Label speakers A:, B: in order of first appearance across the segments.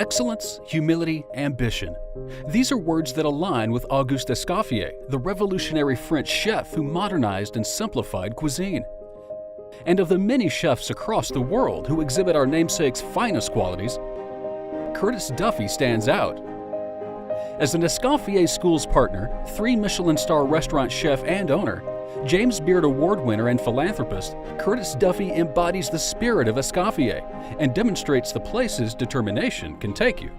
A: Excellence, humility, ambition. These are words that align with Auguste Escoffier, the revolutionary French chef who modernized and simplified cuisine. And of the many chefs across the world who exhibit our namesake's finest qualities, Curtis Duffy stands out. As an Escoffier Schools partner, 3 Michelin star restaurant chef and owner, James Beard Award winner and philanthropist, Curtis Duffy embodies the spirit of Escoffier and demonstrates the places determination can take you.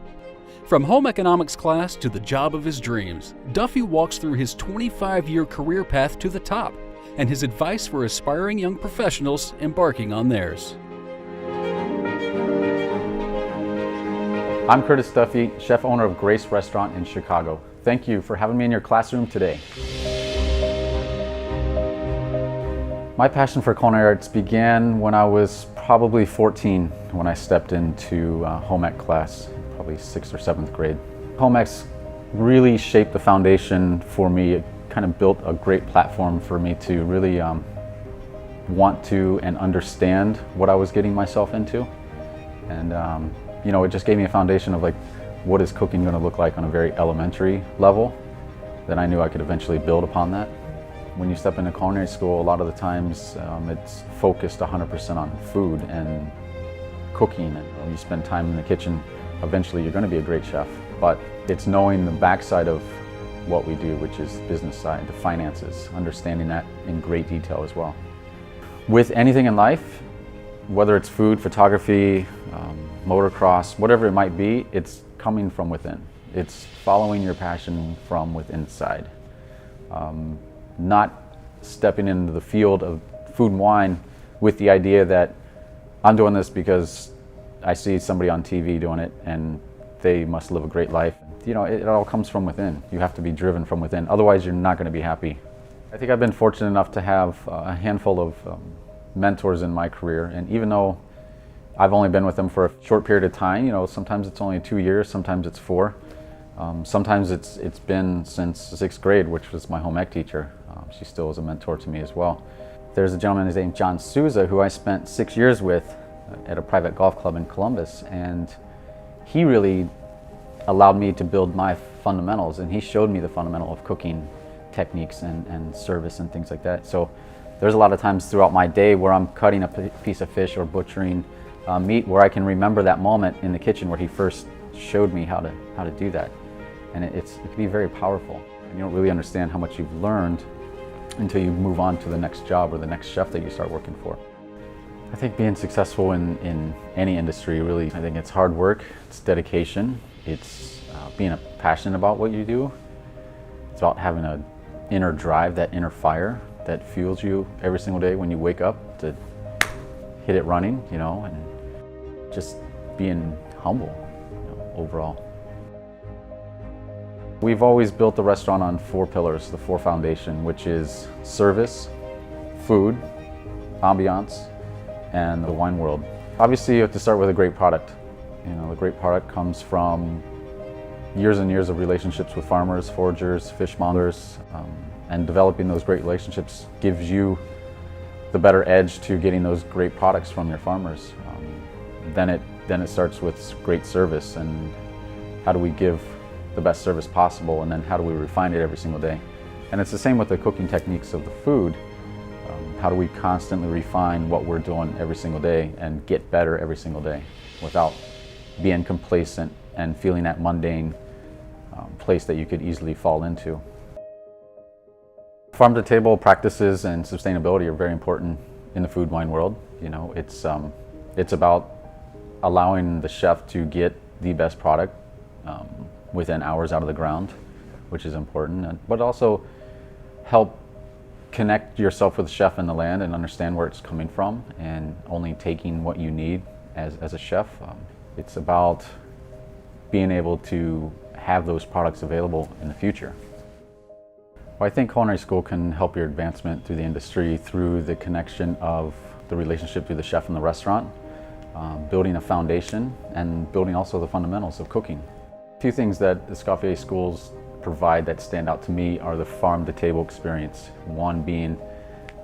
A: From home economics class to the job of his dreams, Duffy walks through his 25-year career path to the top and his advice for aspiring young professionals embarking on theirs.
B: I'm Curtis Duffy, chef owner of Grace Restaurant in Chicago. Thank you for having me in your classroom today. My passion for culinary arts began when I was probably 14, when I stepped into home ec class, probably 6th or 7th grade. Home ec's really shaped the foundation for me. It kind of built a great platform for me to really want to and understand what I was getting myself into. And it just gave me a foundation of like, what is cooking going to look like on a very elementary level? Then I knew I could eventually build upon that. When you step into culinary school, a lot of the times it's focused 100% on food and cooking, and when you spend time in the kitchen, eventually you're going to be a great chef. But it's knowing the backside of what we do, which is the business side, the finances, understanding that in great detail as well. With anything in life, whether it's food, photography, motocross, whatever it might be, it's coming from within. It's following your passion from within inside. Not stepping into the field of food and wine with the idea that I'm doing this because I see somebody on TV doing it and they must live a great life. It all comes from within. You have to be driven from within, otherwise you're not going to be happy. I think I've been fortunate enough to have a handful of mentors in my career, and even though I've only been with them for a short period of time, sometimes it's only 2 years, sometimes it's 4. Sometimes it's been since 6th grade, which was my home ec teacher. She still is a mentor to me as well. There's a gentleman named John Souza who I spent 6 years with at a private golf club in Columbus, and he really allowed me to build my fundamentals, and he showed me the fundamental of cooking techniques and service and things like that. So there's a lot of times throughout my day where I'm cutting a piece of fish or butchering meat where I can remember that moment in the kitchen where he first showed me how to do that. And it can be very powerful. You don't really understand how much you've learned until you move on to the next job or the next chef that you start working for. I think being successful in any industry, really, I think it's hard work, it's dedication, it's being passionate about what you do. It's about having an inner drive, that inner fire that fuels you every single day when you wake up to hit it running, and just being humble, overall. We've always built the restaurant on 4 pillars, the 4 foundation, which is service, food, ambiance, and the wine world. Obviously, you have to start with a great product. The great product comes from years and years of relationships with farmers, foragers, fishmongers, and developing those great relationships gives you the better edge to getting those great products from your farmers. Then it starts with great service, and how do we give the best service possible, and then how do we refine it every single day. And it's the same with the cooking techniques of the food. How do we constantly refine what we're doing every single day and get better every single day without being complacent and feeling that mundane place that you could easily fall into. Farm-to-table practices and sustainability are very important in the food wine world. It's about allowing the chef to get the best product within hours out of the ground, which is important, but also help connect yourself with the chef in the land and understand where it's coming from and only taking what you need as a chef. It's about being able to have those products available in the future. Well, I think culinary school can help your advancement through the industry through the connection of the relationship through the chef and the restaurant, building a foundation, and building also the fundamentals of cooking. Two things that the Escoffier schools provide that stand out to me are the farm-to-table experience. One being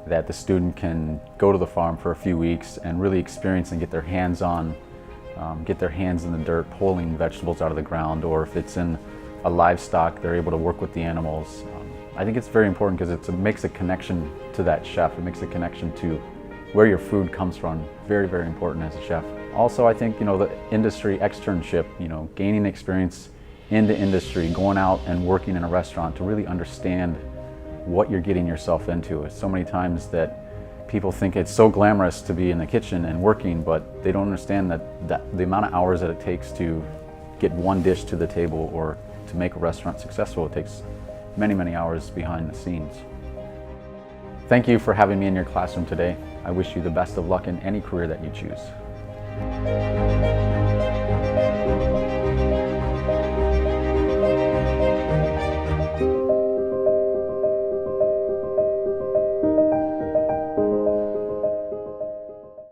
B: that the student can go to the farm for a few weeks and really experience and get their hands on get their hands in the dirt pulling vegetables out of the ground, or if it's in a livestock, they're able to work with the animals. I think it's very important because it makes a connection to that chef. It makes a connection to where your food comes from. Very, very important as a chef. Also, I think, the industry externship, gaining experience in the industry, going out and working in a restaurant to really understand what you're getting yourself into. It's so many times that people think it's so glamorous to be in the kitchen and working, but they don't understand that the amount of hours that it takes to get one dish to the table or to make a restaurant successful, it takes many, many hours behind the scenes. Thank you for having me in your classroom today. I wish you the best of luck in any career that you choose.